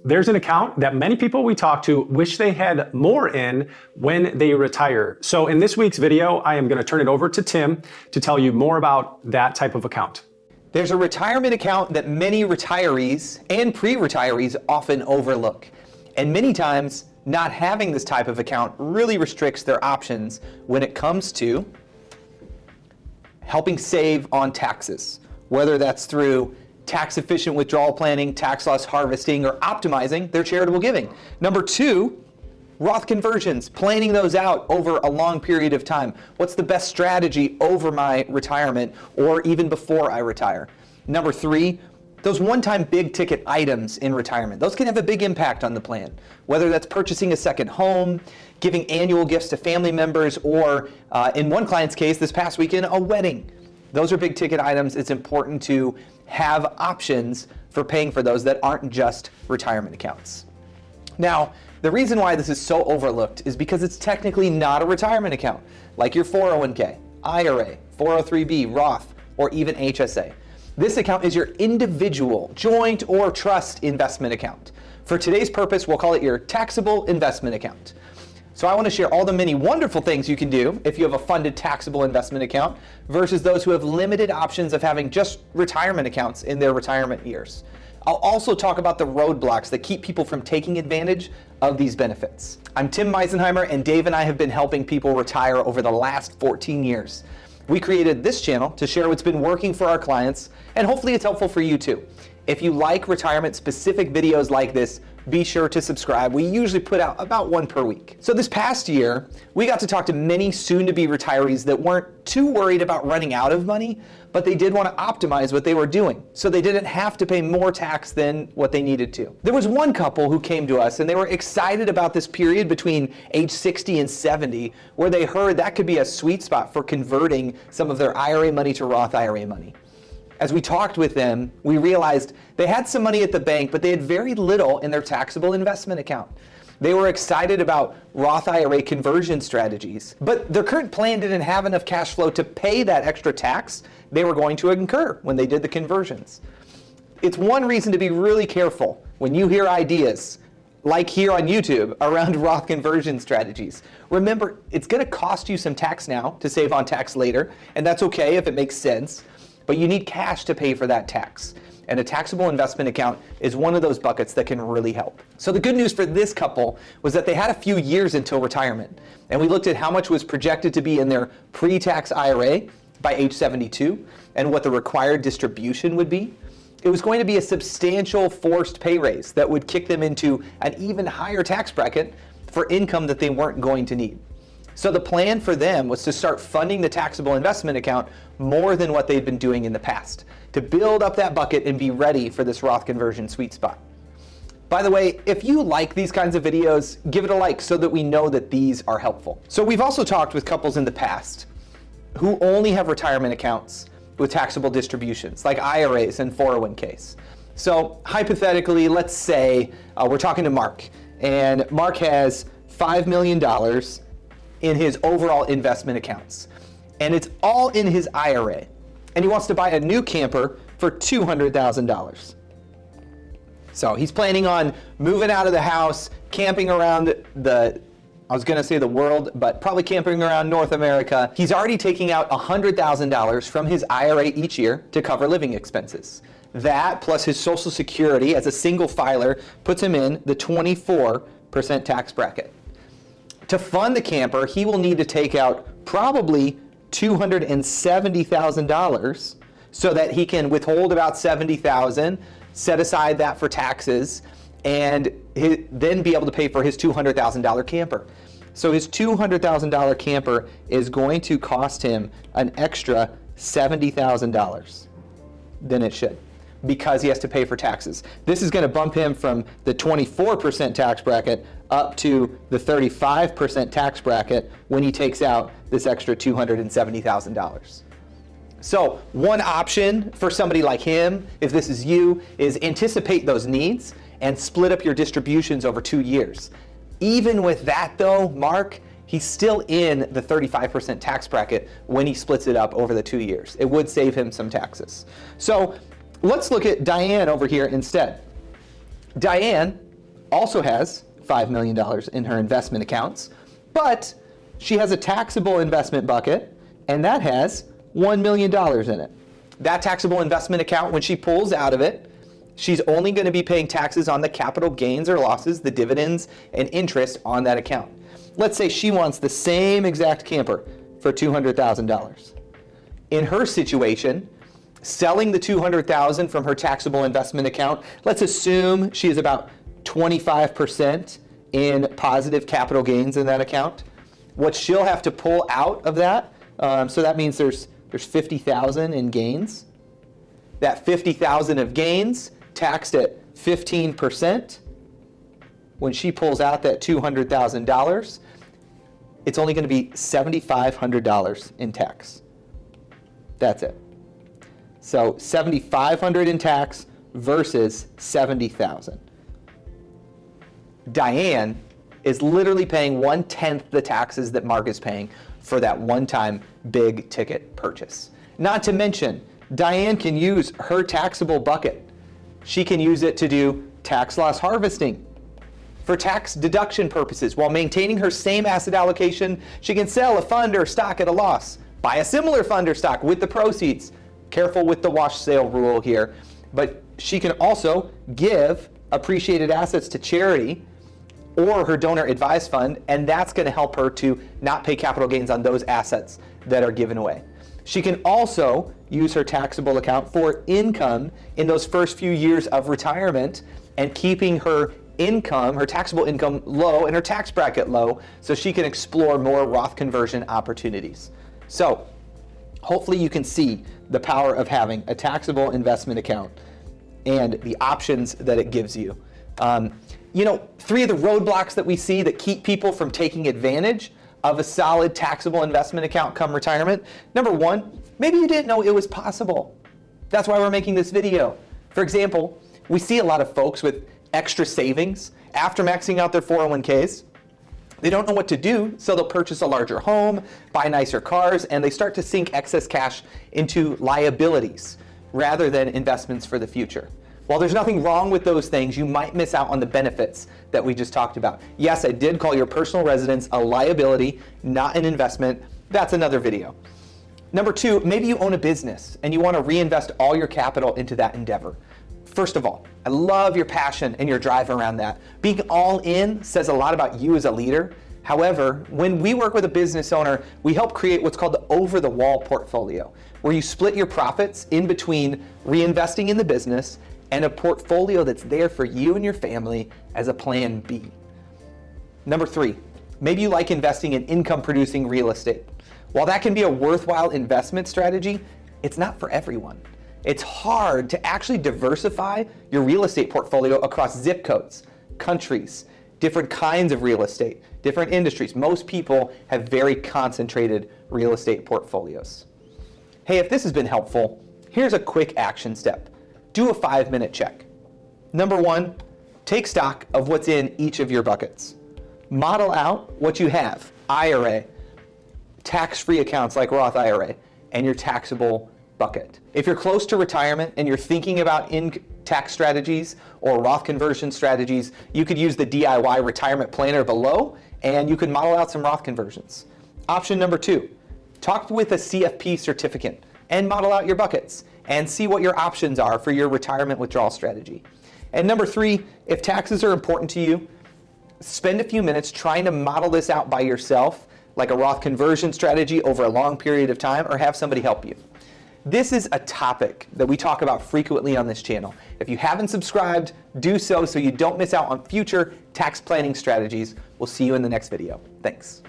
There's an account that many people we talk to wish they had more in when they retire. So in this week's video, I am going to turn it over to Tim to tell you more about that type of account. There's a retirement account that many retirees and pre-retirees often overlook. And many times, not having this type of account really restricts their options when it comes to helping save on taxes, whether that's through tax-efficient withdrawal planning, tax loss harvesting, or optimizing their charitable giving. Number two, Roth conversions, planning those out over a long period of time. What's the best strategy over my retirement or even before I retire? Number three, those one-time big ticket items in retirement. Those can have a big impact on the plan, whether that's purchasing a second home, giving annual gifts to family members, or in one client's case this past weekend, a wedding. Those are big ticket items. It's important to have options for paying for those that aren't just retirement accounts. Now, the reason why this is so overlooked is because it's technically not a retirement account, like your 401k, IRA, 403b, Roth, or even HSA. This account is your individual, joint, or trust investment account. For today's purpose, we'll call it your taxable investment account. So I want to share all the many wonderful things you can do if you have a funded taxable investment account versus those who have limited options of having just retirement accounts in their retirement years. I'll also talk about the roadblocks that keep people from taking advantage of these benefits. I'm Tim Meisenheimer, and Dave and I have been helping people retire over the last 14 years. We created this channel to share what's been working for our clients, and hopefully it's helpful for you too. If you like retirement-specific videos like this, be sure to subscribe. We usually put out about one per week. So this past year, we got to talk to many soon-to-be retirees that weren't too worried about running out of money, but they did want to optimize what they were doing, so they didn't have to pay more tax than what they needed to. There was one couple who came to us, and they were excited about this period between age 60 and 70, where they heard that could be a sweet spot for converting some of their IRA money to Roth IRA money. As we talked with them, we realized they had some money at the bank, but they had very little in their taxable investment account. They were excited about Roth IRA conversion strategies, but their current plan didn't have enough cash flow to pay that extra tax they were going to incur when they did the conversions. It's one reason to be really careful when you hear ideas like here on YouTube around Roth conversion strategies. Remember, it's going to cost you some tax now to save on tax later, and that's okay if it makes sense. But you need cash to pay for that tax. And a taxable investment account is one of those buckets that can really help. So the good news for this couple was that they had a few years until retirement. And we looked at how much was projected to be in their pre-tax IRA by age 72 and what the required distribution would be. It was going to be a substantial forced pay raise that would kick them into an even higher tax bracket for income that they weren't going to need. So the plan for them was to start funding the taxable investment account more than what they'd been doing in the past, to build up that bucket and be ready for this Roth conversion sweet spot. By the way, if you like these kinds of videos, give it a like so that we know that these are helpful. So we've also talked with couples in the past who only have retirement accounts with taxable distributions, like IRAs and 401ks. So hypothetically, let's say we're talking to Mark, and Mark has $5 million in his overall investment accounts. And it's all in his IRA. And he wants to buy a new camper for $200,000. So he's planning on moving out of the house, camping around I was gonna say the world, but probably camping around North America. He's already taking out $100,000 from his IRA each year to cover living expenses. That plus his Social Security as a single filer puts him in the 24% tax bracket. To fund the camper, he will need to take out probably $270,000 so that he can withhold about $70,000, set aside that for taxes, and then be able to pay for his $200,000 camper. So his $200,000 camper is going to cost him an extra $70,000 than it should, because he has to pay for taxes. This is going to bump him from the 24% tax bracket up to the 35% tax bracket when he takes out this extra $270,000. So one option for somebody like him, if this is you, is anticipate those needs and split up your distributions over 2 years. Even with that though, Mark, he's still in the 35% tax bracket when he splits it up over the 2 years. It would save him some taxes. So let's look at Diane over here instead. Diane also has $5 million in her investment accounts, but she has a taxable investment bucket, and that has $1 million in it. That taxable investment account, when she pulls out of it, she's only going to be paying taxes on the capital gains or losses, the dividends and interest on that account. Let's say she wants the same exact camper for $200,000. In her situation, selling the $200,000 from her taxable investment account, let's assume she is about 25% in positive capital gains in that account. What she'll have to pull out of that, so that means there's $50,000 in gains. That $50,000 of gains taxed at 15%. When she pulls out that $200,000, it's only going to be $7,500 in tax. That's it. So $7,500 in tax versus $70,000. Diane is literally paying 1/10 the taxes that Mark is paying for that one-time big ticket purchase. Not to mention, Diane can use her taxable bucket. She can use it to do tax loss harvesting for tax deduction purposes. While maintaining her same asset allocation, she can sell a fund or stock at a loss, buy a similar fund or stock with the proceeds. Careful with the wash sale rule here. But she can also give appreciated assets to charity or her donor advised fund, and that's going to help her to not pay capital gains on those assets that are given away. She can also use her taxable account for income in those first few years of retirement and keeping her income, her taxable income low and her tax bracket low, so she can explore more Roth conversion opportunities. So hopefully you can see the power of having a taxable investment account and the options that it gives you. You know, 3 of the roadblocks that we see that keep people from taking advantage of a solid taxable investment account come retirement. Number 1, maybe you didn't know it was possible. That's why we're making this video. For example, we see a lot of folks with extra savings after maxing out their 401ks. They don't know what to do, so they'll purchase a larger home, buy nicer cars, and they start to sink excess cash into liabilities rather than investments for the future. While there's nothing wrong with those things, you might miss out on the benefits that we just talked about. Yes, I did call your personal residence a liability, not an investment. That's another video. Number 2, maybe you own a business and you want to reinvest all your capital into that endeavor. First of all, I love your passion and your drive around that. Being all in says a lot about you as a leader. However, when we work with a business owner, we help create what's called the over-the-wall portfolio, where you split your profits in between reinvesting in the business and a portfolio that's there for you and your family as a plan B. Number 3, maybe you like investing in income-producing real estate. While that can be a worthwhile investment strategy, it's not for everyone. It's hard to actually diversify your real estate portfolio across zip codes, countries, different kinds of real estate, different industries. Most people have very concentrated real estate portfolios. Hey, if this has been helpful, here's a quick action step. Do a 5-minute check. Number 1, take stock of what's in each of your buckets. Model out what you have: IRA, tax-free accounts like Roth IRA, and your taxable bucket. If you're close to retirement and you're thinking about tax strategies or Roth conversion strategies, you could use the DIY retirement planner below, and you could model out some Roth conversions. Option number 2, talk with a CFP certificate and model out your buckets and see what your options are for your retirement withdrawal strategy. And number 3, if taxes are important to you, spend a few minutes trying to model this out by yourself, like a Roth conversion strategy over a long period of time, or have somebody help you. This is a topic that we talk about frequently on this channel. If you haven't subscribed, do so you don't miss out on future tax planning strategies. We'll see you in the next video. Thanks.